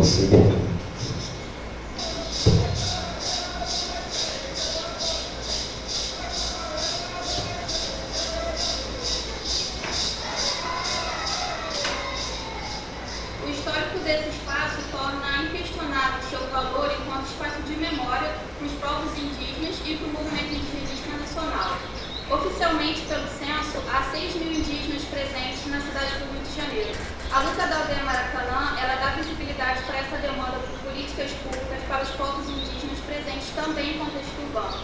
O histórico desse espaço torna inquestionável seu valor enquanto espaço de memória para os povos indígenas e para o movimento indigenista nacional. Oficialmente, pelo censo, há 6.000 indígenas presentes na cidade do Rio de Janeiro. A luta da aldeia Maracanã, ela dá visibilidade para essa demanda por políticas públicas para os povos indígenas presentes também em contexto urbano.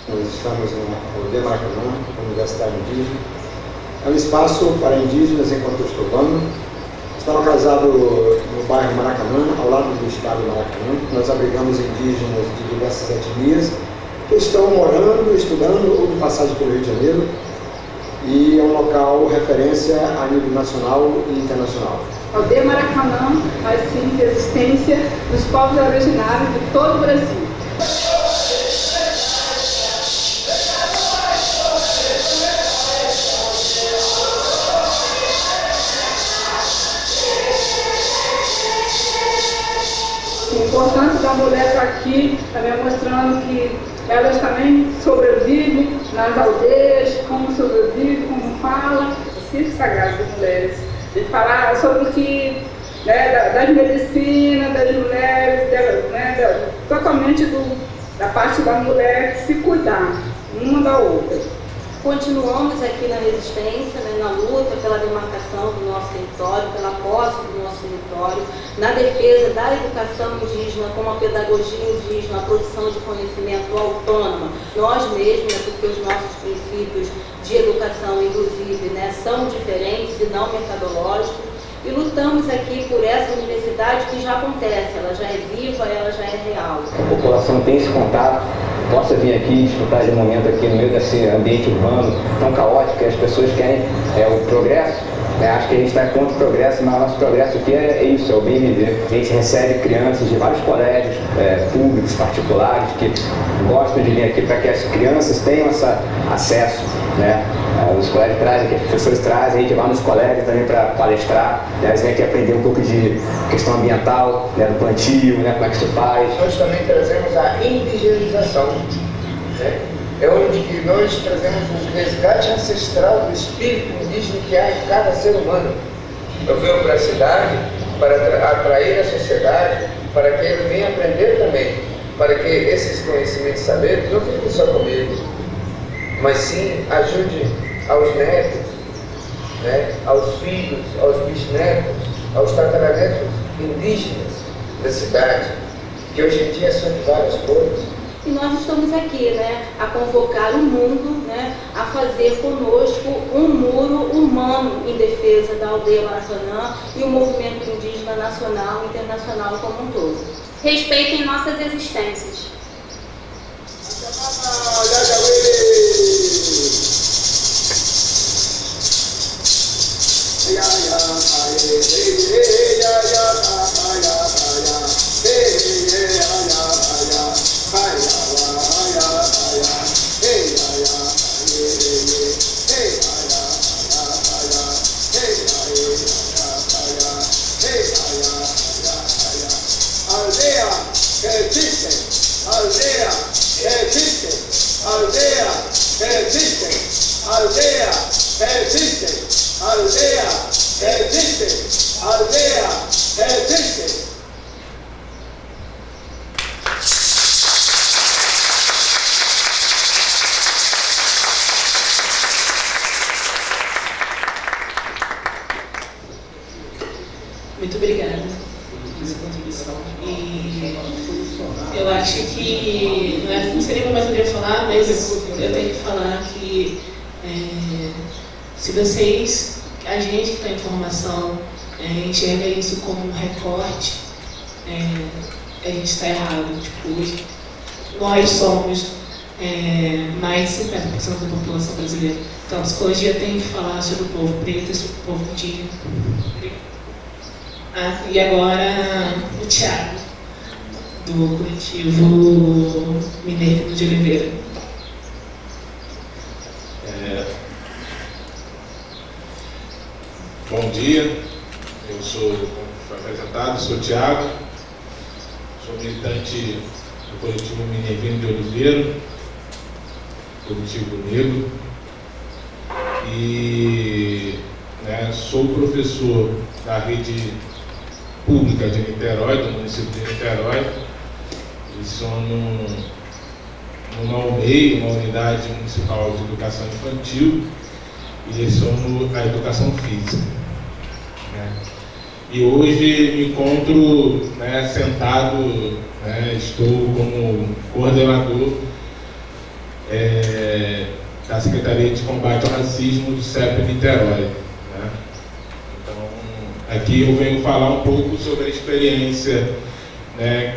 Nós estamos na aldeia Maracanã, Universidade Indígena. É um espaço para indígenas em contexto urbano. Está localizado no bairro Maracanã, ao lado do estado do Maracanã. Nós abrigamos indígenas de diversas etnias que estão morando, estudando ou de passagem pelo Rio de Janeiro. E é um local referência a nível nacional e internacional. A aldeia Maracanã faz sim de existência dos povos originários de todo o Brasil. A importância da mulher está aqui, também mostrando que elas também sobrevivem nas aldeias, como sobrevive, como fala, o ciclo sagrado das mulheres. De falar sobre o que, né, das medicinas, das mulheres, totalmente da parte da mulher se cuidar, uma da outra. Continuamos aqui na resistência, né, na luta pela demarcação do nosso território, pela posse do nosso território, na defesa da educação indígena, como a pedagogia indígena, a produção de conhecimento autônoma, nós mesmos, né, porque os nossos princípios de educação, inclusive, né, são diferentes e não mercadológicos, e lutamos aqui por essa universidade que já acontece, ela já é viva, ela já é real. A população tem esse contato, possa vir aqui, desfrutar de um momento aqui no meio desse ambiente urbano tão caótico, que as pessoas querem o progresso. Acho que a gente está contra o progresso, mas o nosso progresso aqui é isso, é o bem viver. A gente recebe crianças de vários colégios públicos, particulares, que gostam de vir aqui para que as crianças tenham esse acesso, né? Os colégios trazem, que as professores trazem, a gente vai nos colégios também para palestrar, né? Eles vêm aqui aprender um pouco de questão ambiental, né? Do plantio, né? Como é que se faz. Nós também trazemos a indigenização, né? É onde nós trazemos o resgate ancestral do espírito indígena que há em cada ser humano. Eu venho para a cidade para atrair a sociedade, para que ele venha aprender também, para que esses conhecimentos e saberes não fiquem só comigo, mas sim ajude aos netos, né, aos filhos, aos bisnetos, aos tataranetos indígenas da cidade, que hoje em dia são de várias cores. E nós estamos aqui, né, a convocar o mundo, né, a fazer conosco um muro humano em defesa da aldeia Maracanã e o movimento indígena nacional e internacional como um todo. Respeitem nossas existências. Aldea que existe, aldea que existe, aldea que existe, aldea que existe, aldea que existe, aldea que existe. Muito obrigada pela contribuição. E eu acho que não seria como eu poderia falar, mas eu tenho que falar que se vocês, a gente que está em formação, enxerga isso como um recorte, a gente está errado. Tipo, nós somos mais de 50% da população brasileira. Então, a psicologia tem que falar sobre o povo preto e sobre o povo indígena. E agora, o Thiago, do coletivo Mineiro de Oliveira. Bom dia, eu sou, como foi apresentado, sou Thiago, sou militante do coletivo Mineiro de Oliveira, coletivo negro, e sou professor da rede pública de Niterói, do município de Niterói, e sou numa UMEI, uma unidade municipal de educação infantil, e leciono a educação física. E hoje me encontro sentado, estou como coordenador da Secretaria de Combate ao Racismo do CEP Niterói. Então, aqui eu venho falar um pouco sobre a experiência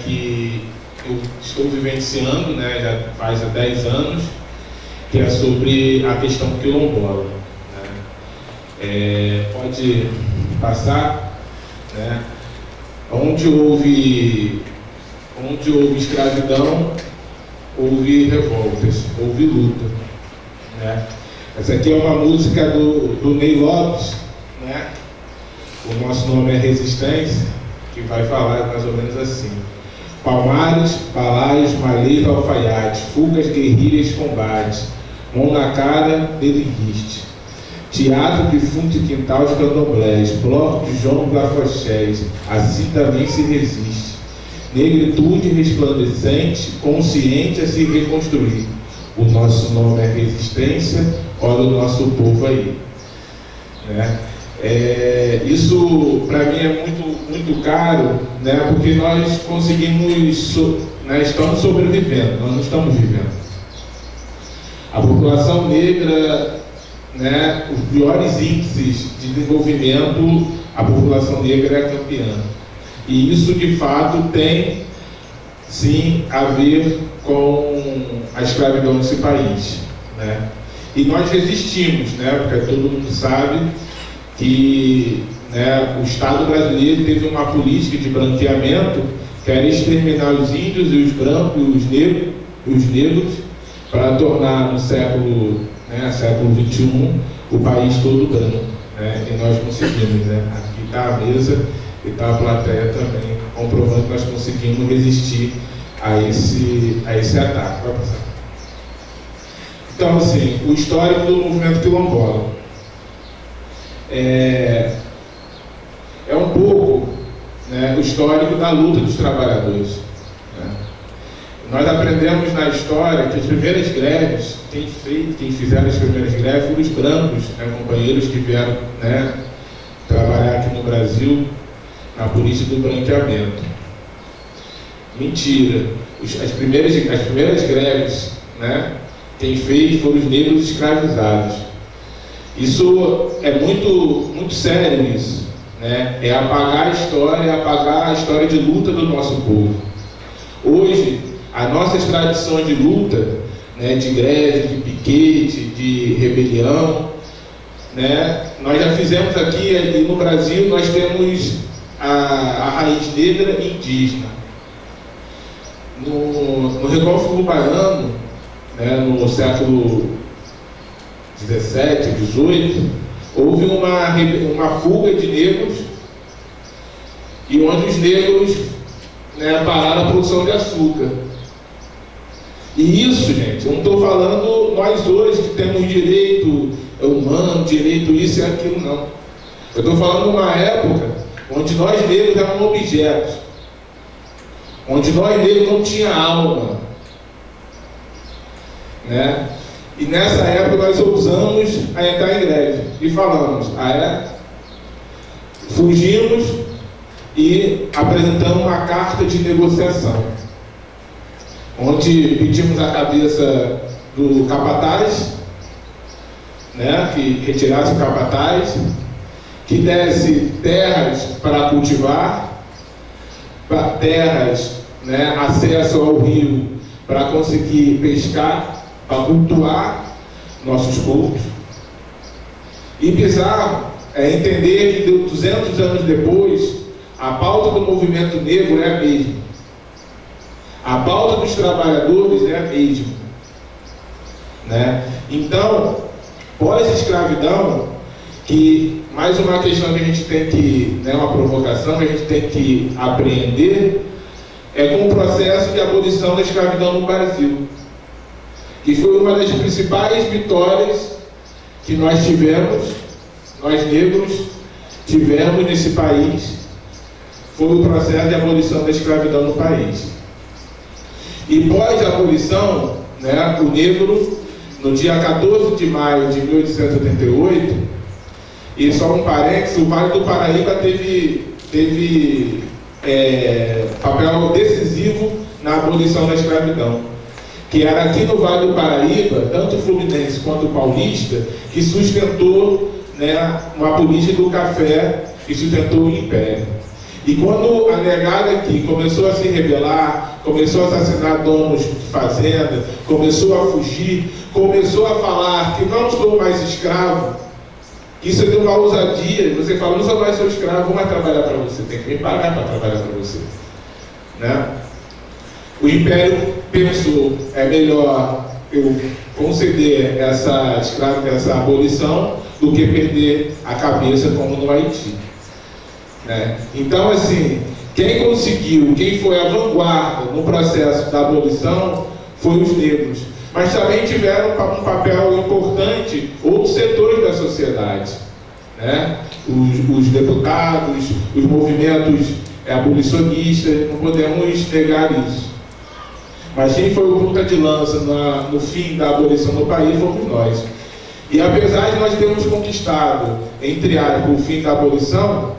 que eu estou vivenciando, já faz há 10 anos, que é sobre a questão quilombola. Pode passar, onde houve escravidão, houve revoltas, houve luta. Essa aqui é uma música do Ney Lopes, o nosso nome é Resistência, que vai falar mais ou menos assim: Palmares, balaios, malês, alfaiates, fugas, guerrilhas, combates, mão na cara, dedo em riste. Teatro de fundo de quintal, os candomblés, bloco de jongo, afoxés, assim também se resiste. Negritude resplandecente, consciente a se reconstruir. O nosso nome é Resistência, olha o nosso povo aí. Isso para mim é muito caro, porque nós conseguimos, estamos sobrevivendo, nós não estamos vivendo. A população negra, os piores índices de desenvolvimento, a população negra é campeã. E isso, de fato, tem, sim, a ver com a escravidão nesse país. E nós resistimos, porque todo mundo sabe que o Estado brasileiro teve uma política de branqueamento que era exterminar os índios e os brancos e os negros para tornar no século XXI, o país todo branco. E nós conseguimos. Aqui está a mesa e está a plateia também, comprovando que nós conseguimos resistir a esse ataque. Vai passar. Então, assim, o histórico do movimento quilombola é um pouco o histórico da luta dos trabalhadores. Nós aprendemos na história que as primeiras greves, quem fizeram as primeiras greves foram os brancos, companheiros que vieram trabalhar aqui no Brasil na política do branqueamento. Mentira. As primeiras greves, quem fez foram os negros escravizados. Isso é muito sério isso. É apagar a história de luta do nosso povo. Hoje, as nossas tradições de luta, de greve, de piquete, de rebelião, nós já fizemos aqui, e no Brasil nós temos a raiz negra e indígena. No Recôncavo Baiano, no século XVII, XVIII, houve uma fuga de negros, e onde os negros pararam a produção de açúcar. E isso, gente, eu não estou falando nós hoje que temos direito humano, direito isso e aquilo, não. Eu estou falando de uma época onde nós negros éramos objetos, onde nós negros não tinha alma. E nessa época nós ousamos a entrar em greve e falamos: fugimos e apresentamos uma carta de negociação, onde pedimos a cabeça do capataz, que retirasse o capataz, que desse terras para cultivar, terras, acesso ao rio para conseguir pescar, para cultuar nossos cultos. E bizarro é entender que 200 anos depois, a pauta do movimento negro é a mesma. A pauta dos trabalhadores é a mesma. Né? Então, pós-escravidão, que mais uma questão que a gente tem que, né, uma provocação que a gente tem que apreender, é com o processo de abolição da escravidão no Brasil, que foi uma das principais vitórias que nós tivemos, nós negros tivemos nesse país, foi o processo de abolição da escravidão no país. E pós-abolição, né, o negro, no dia 14 de maio de 1888, e só um parênteses, o Vale do Paraíba teve papel decisivo na abolição da escravidão, que era aqui no Vale do Paraíba, tanto o fluminense quanto o paulista, que sustentou, né, uma política do café e sustentou o império. E quando a negada aqui começou a se rebelar, começou a assassinar donos de fazenda, começou a fugir, começou a falar que não sou mais escravo, isso é de uma ousadia. Você fala, não sou mais seu escravo, vou mais trabalhar para você, tem que me pagar para trabalhar para você. Né? O Império pensou, é melhor eu conceder essa abolição do que perder a cabeça como no Haiti. Né? Então, assim, quem conseguiu, quem foi a vanguarda no processo da abolição foi os negros. Mas também tiveram um papel importante outros setores da sociedade, né? Os deputados, os movimentos abolicionistas, não podemos negar isso. Mas quem foi o ponta de lança no fim da abolição no país fomos nós. E apesar de nós termos conquistado, entre aspas, o fim da abolição,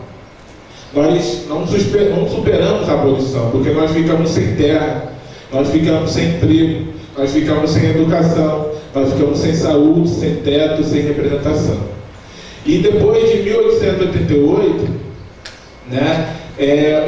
nós não superamos a abolição, porque nós ficamos sem terra, nós ficamos sem emprego, nós ficamos sem educação, nós ficamos sem saúde, sem teto, sem representação. E depois de 1888, né,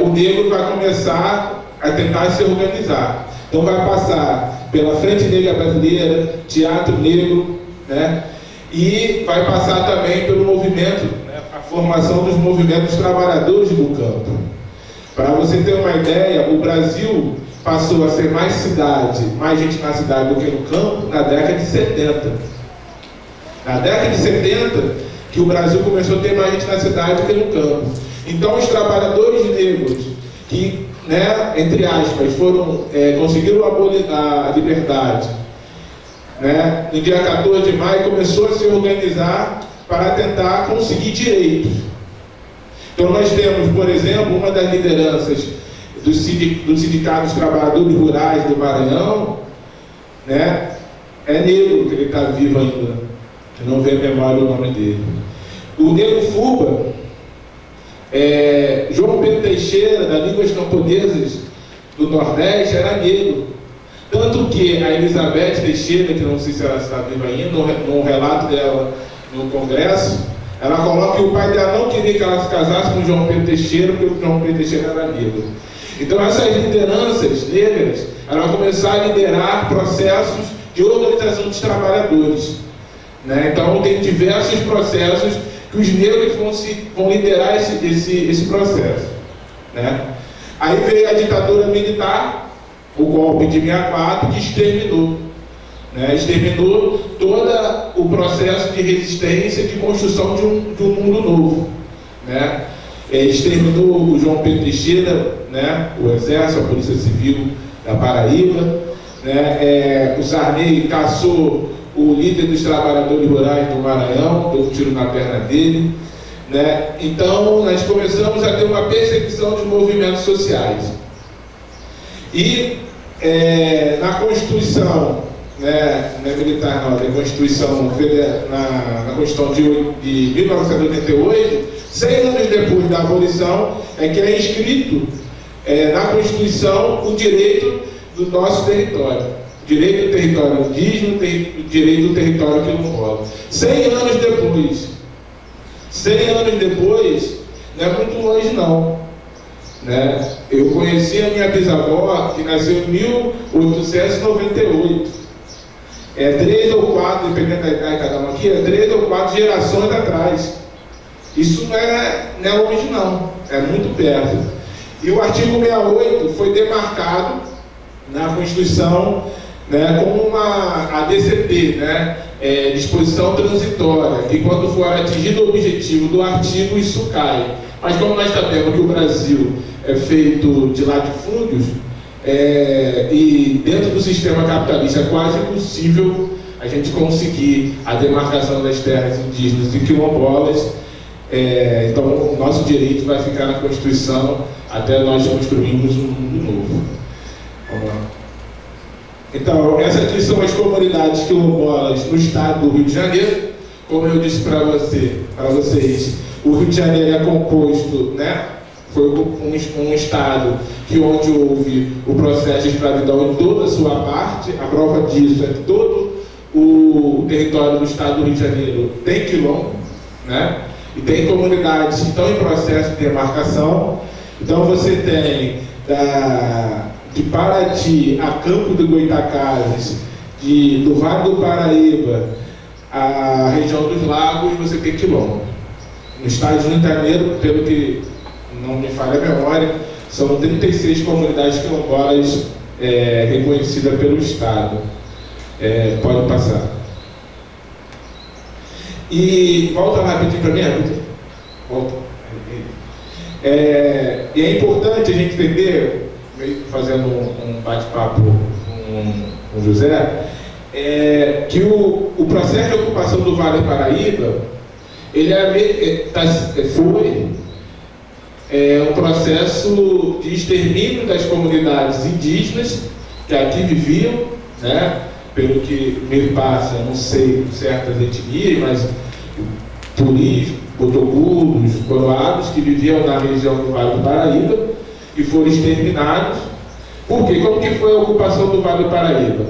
o negro vai começar a tentar se organizar. Então vai passar pela Frente Negra Brasileira, Teatro Negro, né, e vai passar também pelo movimento, né, a formação dos movimentos trabalhadores do campo. Para você ter uma ideia, o Brasil passou a ser mais gente na cidade do que no campo na década de 70. Na década de 70, que o Brasil começou a ter mais gente na cidade do que no campo. Então, os trabalhadores negros que, né, entre aspas, conseguiram abolir a liberdade, né, no dia 14 de maio, começou a se organizar para tentar conseguir direitos. Então, nós temos, por exemplo, uma das lideranças do Sindicato dos Trabalhadores Rurais do Maranhão, né, é negro, que ele está vivo ainda, que não vem a memória o nome dele. O negro Fuba, João Pedro Teixeira, da Línguas Camponesas do Nordeste, era negro. Tanto que a Elizabeth Teixeira, que não sei se ela está viva ainda, no relato dela no Congresso, ela coloca que o pai dela não queria que ela se casasse com João Pedro Teixeira, porque o João Pedro Teixeira era negro. Então essas lideranças negras, elas vão começar a liderar processos de organização dos trabalhadores. Né? Então tem diversos processos que os negros vão liderar esse processo. Né? Aí veio a ditadura militar, o golpe de 64, que exterminou. Né? Exterminou todo o processo de resistência, de construção de um mundo novo. Né? Exterminou o João Pedro Teixeira, né? O Exército, a Polícia Civil da Paraíba. Né? O Sarney caçou o líder dos trabalhadores rurais do Maranhão, deu um tiro na perna dele. Né? Então, nós começamos a ter uma perseguição dos movimentos sociais. E na Constituição, né, não é militar não, na Constituição na Constituição de 1988, 6 anos depois da abolição, é que é inscrito na Constituição o direito do nosso território. Direito do território indígena, direito do território quilombola. 100 anos depois, não é muito longe não. né? Eu conheci a minha bisavó, que nasceu em 1898. 3 ou 4, dependendo da idade de cada um aqui, 3 ou 4 gerações atrás. Isso não é hoje não, é muito perto. E o artigo 68 foi demarcado na Constituição, né, como uma ADCT, né, disposição transitória, que quando for atingido o objetivo do artigo, isso cai. Mas como nós sabemos que o Brasil é feito de latifúndios, e dentro do sistema capitalista é quase impossível a gente conseguir a demarcação das terras indígenas e quilombolas, então o nosso direito vai ficar na Constituição até nós construirmos um mundo novo. Vamos lá. Então, essas aqui são as comunidades quilombolas no estado do Rio de Janeiro. Como eu disse para vocês, o Rio de Janeiro é composto, né? Foi um estado que onde houve o processo de escravidão em toda a sua parte. A prova disso é que todo o território do estado do Rio de Janeiro tem quilombo, né? E tem comunidades que estão em processo de demarcação. Então você tem de Paraty a Campo do Goitacazes, do Vale do Paraíba, a região dos Lagos, você tem quilombo. No estado do Rio de Janeiro, pelo que não me falha a memória, são 36 comunidades quilombolas reconhecidas pelo estado. Pode passar. E volta rapidinho para mim, volta. E é importante a gente entender, fazendo um bate-papo com o José, que o processo de ocupação do Vale do Paraíba, ele foi um processo de extermínio das comunidades indígenas que aqui viviam, né? Pelo que me passa, não sei certas etnias, mas turis, botogudos, coroados que viviam na região do Vale do Paraíba e foram exterminados. Por quê? Como que foi a ocupação do Vale do Paraíba?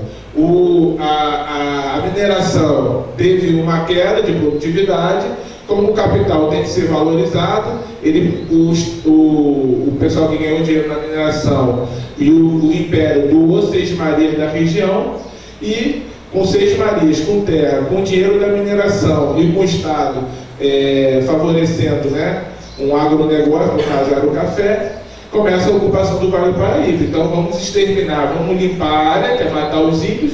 A mineração teve uma queda de produtividade. Como o capital tem que ser valorizado, o pessoal que ganhou dinheiro na mineração e o Império doou 6 marias da região, e com 6 marias, com terra, com dinheiro da mineração e com o Estado favorecendo, né, um agronegócio, no caso era o café, começa a ocupação do Vale do Paraíba. Então vamos exterminar, vamos limpar a área, que é matar os índios,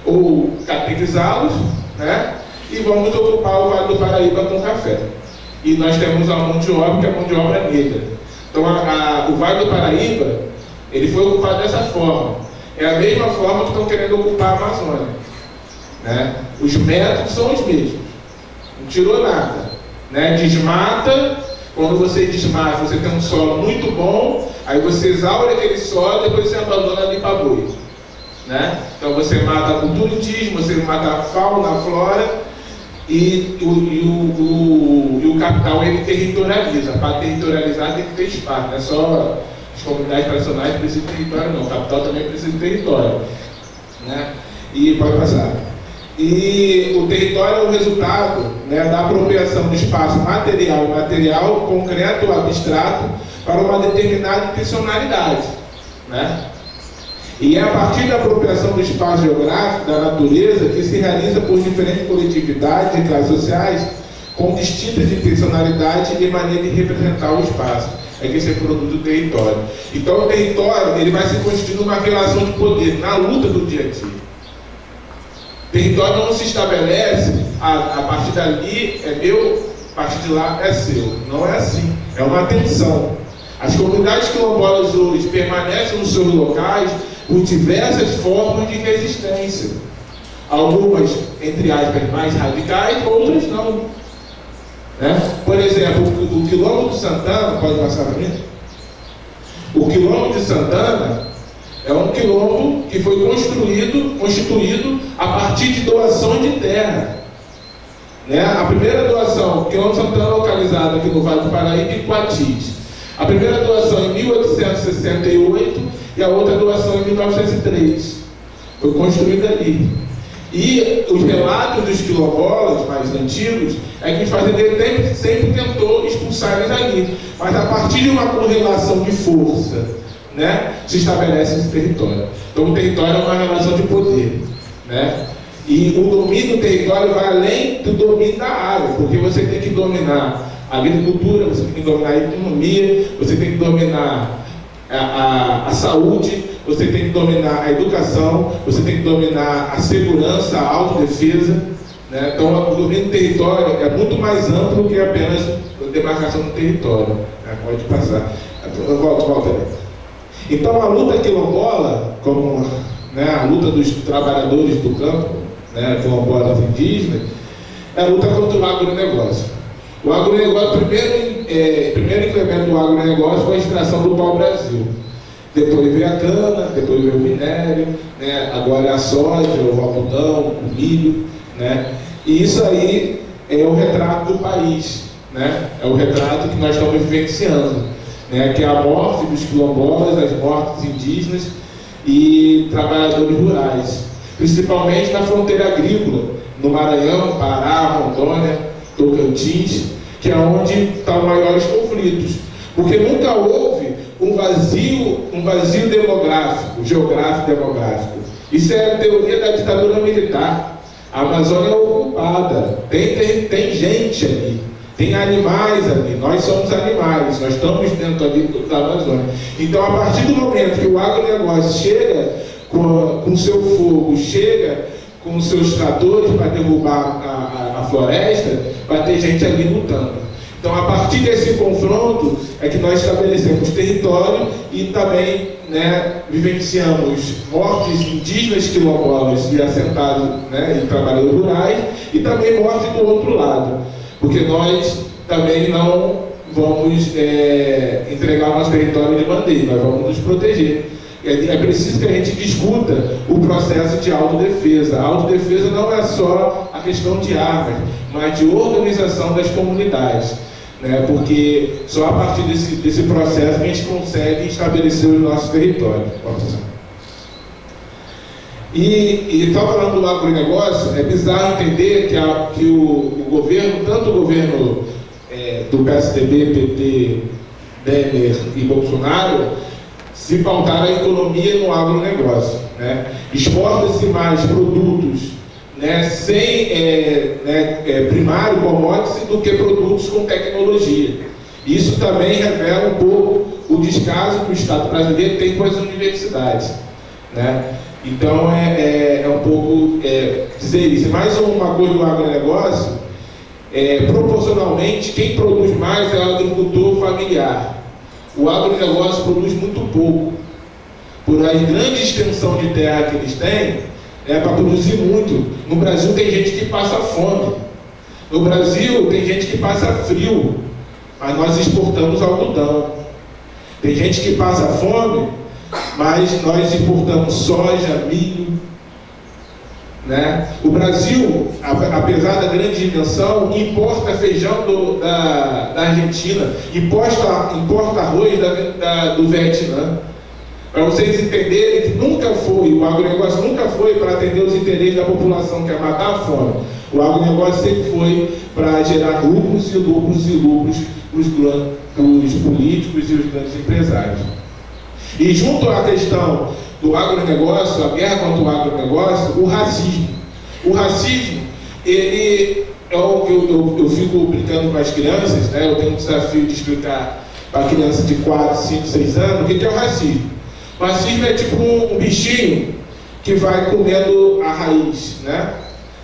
ou catequizá-los, né? E vamos ocupar o Vale do Paraíba com café. E nós temos a mão de obra, que é a mão de obra negra. Então o Vale do Paraíba, ele foi ocupado dessa forma. É a mesma forma que estão querendo ocupar a Amazônia, né? Os métodos são os mesmos. Não tirou nada, né? Desmata. Quando você desmata, você tem um solo muito bom, aí você exaure aquele solo e depois você abandona ali para boi, né? Então você mata a cultura indígena, você mata a fauna, a flora, e o capital ele territorializa. Para territorializar tem que ter espaço, não é só as comunidades tradicionais precisam de território, não. O capital também precisa de território, né? E pode passar. E o território é o resultado, né, da apropriação do espaço material e imaterial, concreto ou abstrato, para uma determinada intencionalidade, né? E é a partir da apropriação do espaço geográfico, da natureza, que se realiza por diferentes coletividades e classes sociais, com distintas intencionalidades e maneira de representar o espaço. É que se produz o território. Então o território ele vai se constituindo uma relação de poder na luta do dia a dia. O território não se estabelece a partir dali é meu, a partir de lá é seu. Não é assim. É uma tensão. As comunidades quilombolas hoje permanecem nos seus locais por diversas formas de resistência. Algumas, entre aspas, mais radicais, outras não. Né? Por exemplo, o Quilombo de Santana, pode passar para mim? O Quilombo de Santana é um quilombo que foi constituído a partir de doações de terra. Né? A primeira doação, o Quilombo de Santana localizado aqui no Vale do Paraíba, em Coatis. A primeira doação em 1868 e a outra doação em 1903. Foi construída ali. E os relatos dos quilombolas mais antigos é que o fazendeiro sempre tentou expulsar eles ali. Mas a partir de uma correlação de força, né, se estabelece esse território. Então o território é uma relação de poder, né? E o domínio do território vai além do domínio da área, porque você tem que dominar a agricultura, você tem que dominar a economia, você tem que dominar a saúde, você tem que dominar a educação, você tem que dominar a segurança, a autodefesa, né? Então o domínio do território é muito mais amplo que apenas a demarcação do território, né? Pode passar. Eu volto ali. Então a luta quilombola, como, né, a luta dos trabalhadores do campo, né, quilombolas indígenas, é a luta contra o agronegócio. O agronegócio, primeiro incremento do agronegócio foi a extração do pau-brasil. Depois veio a cana, depois veio o minério, né, agora é a soja, o algodão, o milho, né? E isso aí é o retrato do país, né? É o retrato que nós estamos vivenciando, né? Que é a morte dos quilombolas, as mortes indígenas e trabalhadores rurais, principalmente na fronteira agrícola, no Maranhão, Pará, Rondônia, Tocantins, que é onde estão os maiores conflitos, porque nunca houve um vazio demográfico, geográfico demográfico. Isso é a teoria da ditadura militar. A Amazônia é ocupada, tem gente ali, tem animais ali, nós somos animais, nós estamos dentro ali da Amazônia. Então, a partir do momento que o agronegócio chega com seu fogo, chega com seus tratores para derrubar a floresta, vai ter gente ali lutando. Então, a partir desse confronto é que nós estabelecemos território e também, né, vivenciamos mortes indígenas quilombolas e assentados, né, e trabalhadores rurais, e também morte do outro lado, porque nós também não vamos entregar o nosso território de bandeira, nós vamos nos proteger. É preciso que a gente discuta o processo de autodefesa. A autodefesa não é só a questão de armas, mas de organização das comunidades, né? Porque só a partir desse processo que a gente consegue estabelecer o nosso território. E só falando do agronegócio, é bizarro entender que o governo, tanto o governo do PSDB, PT, Temer e Bolsonaro, se pautar a economia no agronegócio, né? Exporta-se mais produtos, né, sem primário, commodities, do que produtos com tecnologia. Isso também revela um pouco o descaso que o Estado brasileiro tem com as universidades, né? Então é um pouco dizer isso. Mais uma coisa do agronegócio, proporcionalmente, quem produz mais é o agricultor familiar. O agronegócio produz muito pouco. Por a grande extensão de terra que eles têm, para produzir muito. No Brasil tem gente que passa fome. No Brasil tem gente que passa frio. Mas nós exportamos algodão. Tem gente que passa fome, mas nós exportamos soja, milho, né? O Brasil, apesar da grande dimensão, importa feijão da Argentina, importa arroz do Vietnã. Para vocês entenderem que o agronegócio nunca foi para atender os interesses da população, que é matar a fome. O agronegócio sempre foi para gerar lucros e lucros e lucros para os políticos e os grandes empresários. E junto à questão do agronegócio, a guerra contra o agronegócio, o racismo. O racismo, ele eu fico brincando com as crianças, né? Eu tenho um desafio de explicar para criança de 4, 5, 6 anos o que é o racismo. O racismo é tipo um bichinho que vai comendo a raiz, né?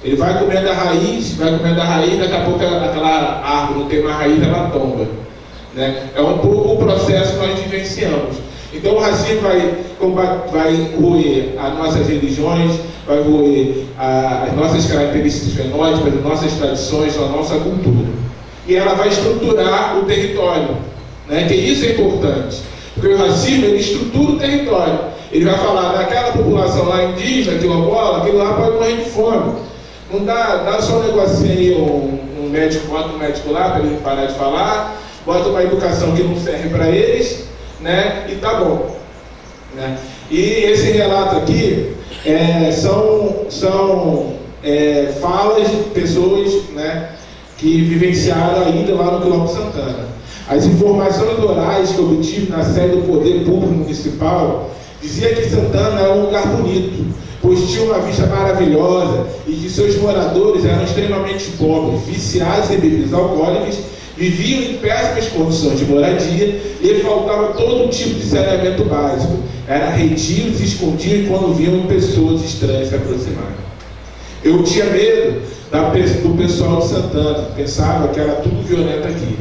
Ele vai comendo a raiz, daqui a pouco aquela árvore não tem mais raiz, ela tomba, né? É um pouco o processo que nós vivenciamos. Então o racismo vai roer as nossas religiões, vai roer as nossas características fenótipas, as nossas tradições, a nossa cultura. E ela vai estruturar o território, né? Que isso é importante. Porque o racismo, ele estrutura o território. Ele vai falar, naquela população lá indígena, quilombola, aquilo lá pode morrer de fome. Não dá só um negocinho aí, um médico, bota um médico lá para ele parar de falar, bota uma educação que não serve para eles, né? E tá bom, né? E esse relato aqui são falas de pessoas, né, que vivenciaram ainda lá no quilômetro Santana. As informações orais que eu obtive na sede do Poder Público Municipal dizia que Santana era um lugar bonito, pois tinha uma vista maravilhosa e que seus moradores eram extremamente pobres, viciados em bebidas alcoólicas, viviam em péssimas condições de moradia e lhe faltava todo tipo de saneamento básico. Eram retiros e se escondiam quando viam pessoas estranhas se aproximarem. Eu tinha medo do pessoal de Santana, pensava que era tudo violento aqui.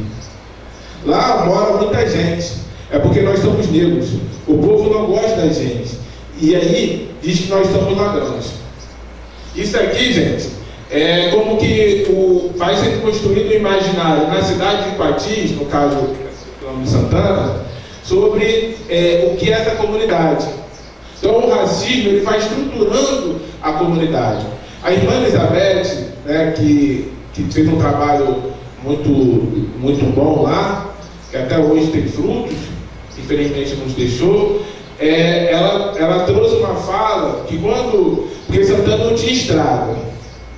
Lá mora muita gente, é porque nós somos negros, o povo não gosta da gente, e aí diz que nós somos ladrões. Isso aqui, gente, é como que vai ser construído o imaginário na cidade de Quatis, no caso de Santana, sobre o que é essa comunidade. Então o racismo ele vai estruturando a comunidade. A irmã Elizabeth, né, que fez um trabalho muito bom lá, que até hoje tem frutos, infelizmente nos deixou, ela trouxe uma fala que porque Santana não tinha estrada,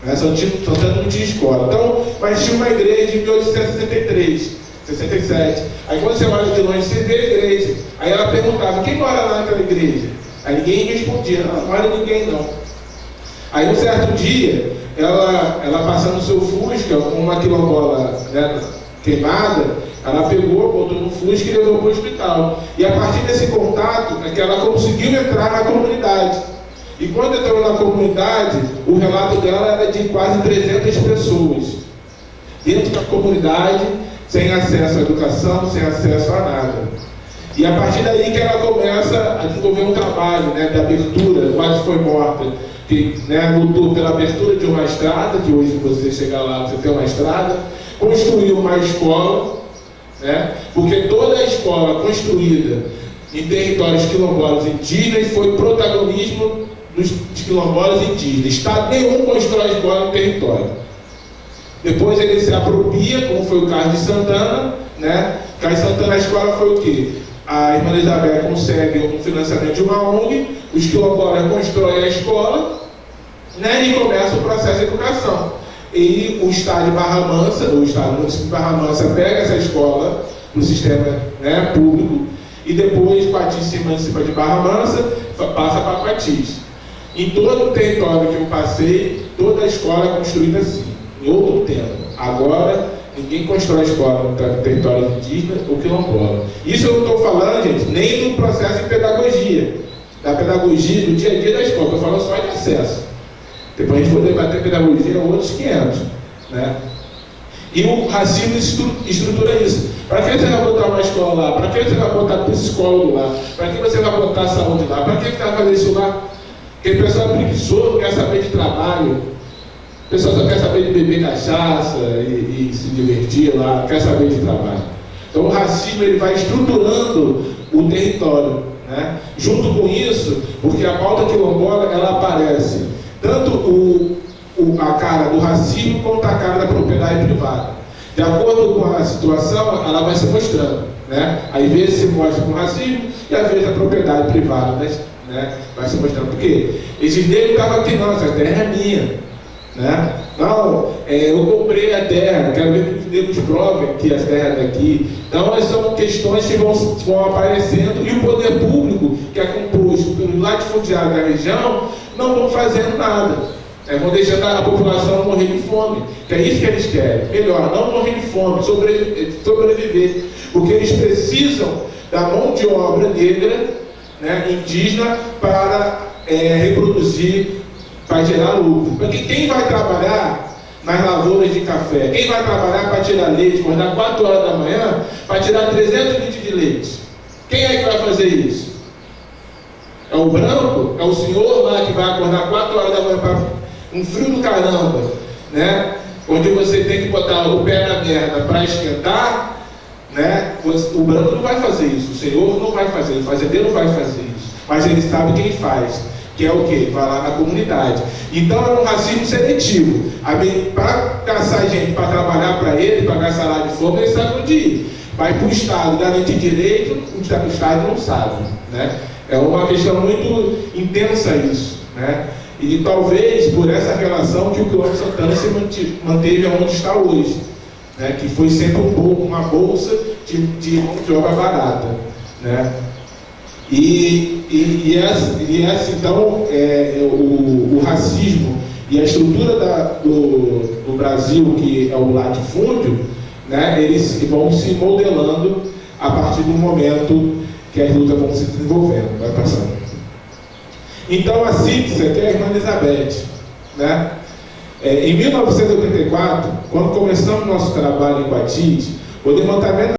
né, Santana não tinha escola, então, mas tinha uma igreja em 1863, 67, aí quando você olha de longe você vê a igreja, aí ela perguntava, quem mora lá naquela igreja? Aí ninguém respondia, não mora ninguém não. Aí um certo dia, ela passando o seu Fusca, com uma quilombola, né, queimada, ela pegou, botou no Fusca e levou para o hospital. E a partir desse contato, é que ela conseguiu entrar na comunidade. E quando entrou na comunidade, o relato dela era de quase 300 pessoas. Dentro da comunidade, sem acesso à educação, sem acesso a nada. E a partir daí que ela começa a desenvolver um trabalho, né, de abertura, quase foi morta, que, né, lutou pela abertura de uma estrada, que hoje você chegar lá, você tem uma estrada, construiu uma escola, né, porque toda a escola construída em territórios quilombolas indígenas foi protagonismo dos quilombolas indígenas. Estado nenhum constrói escola em território. Depois ele se apropria, como foi o caso de Santana, né? O caso de Santana, a escola foi o quê? A irmã Elizabeth consegue um financiamento de uma ONG, os quilombolas constroem a escola, né? E começa o processo de educação. E o Estado de Barra Mansa, o Estado do município de Barra Mansa, pega essa escola no sistema, né, público, e depois Quatis se emancipa de Barra Mansa, passa para Quatis. Em todo o território que eu passei, toda a escola é construída assim, em outro tempo. Agora, ninguém constrói escola no território indígena ou quilombola. Isso eu não estou falando, gente, nem do processo de pedagogia, da pedagogia do dia a dia da escola, estou falando só de acesso. Depois a gente for debater pedagogia, outros 500, né? E o racismo estrutura isso. Para que você vai botar uma escola lá? Para que você vai botar psicólogo lá? Para que você vai botar saúde lá? Para que você vai fazer isso lá? Porque o pessoal é preguiçoso, não quer saber de trabalho. O pessoal só quer saber de beber cachaça e se divertir lá, não quer saber de trabalho. Então o racismo ele vai estruturando o território, né? Junto com isso, porque a pauta quilombola ela aparece tanto a cara do racismo quanto a cara da propriedade privada. De acordo com a situação, ela vai se mostrando, né? Às vezes se mostra com o racismo e às vezes a propriedade privada, né, vai se mostrando. Por quê? Esses negros estavam aqui, não, essa terra é minha, né? Não, eu comprei a terra, quero ver que os negros provem que a terra é daqui. Então, essas são questões que vão aparecendo e o poder público, que é composto pelos latifundiários da região, não vão fazendo nada. Vão deixando a população morrer de fome, que é isso que eles querem. Melhor, não morrer de fome, sobreviver. Porque eles precisam da mão de obra negra, né, indígena, para reproduzir, para gerar lucro. Porque quem vai trabalhar nas lavouras de café, quem vai trabalhar para tirar leite, acordar 4 horas da manhã, para tirar 300 litros de leite? Quem é que vai fazer isso? É o branco? É o senhor lá que vai acordar 4 horas da manhã para um frio do caramba, né? Onde você tem que botar o pé na merda para esquentar, né? O branco não vai fazer isso, o senhor não vai fazer, o fazendeiro não vai fazer isso, mas ele sabe quem faz, que é o quê? Vai lá na comunidade. Então é um racismo seletivo. Para caçar gente para trabalhar para ele, pagar salário de fome, ele sabe onde ir. Vai para o Estado garantir direito, o Estado não sabe, né? É uma questão muito intensa isso, né? E talvez por essa relação que o quilômetro Santana se manteve onde está hoje, né? Que foi sempre uma bolsa de mão de obra barata, né? Então, o racismo e a estrutura do Brasil, que é o latifúndio, né, eles vão se modelando a partir do momento que as lutas vão se desenvolvendo. Vai passando. Então, a Cítsia, que é a irmã Elizabeth, né, em 1984, quando começamos nosso trabalho em Coatis, o levantamento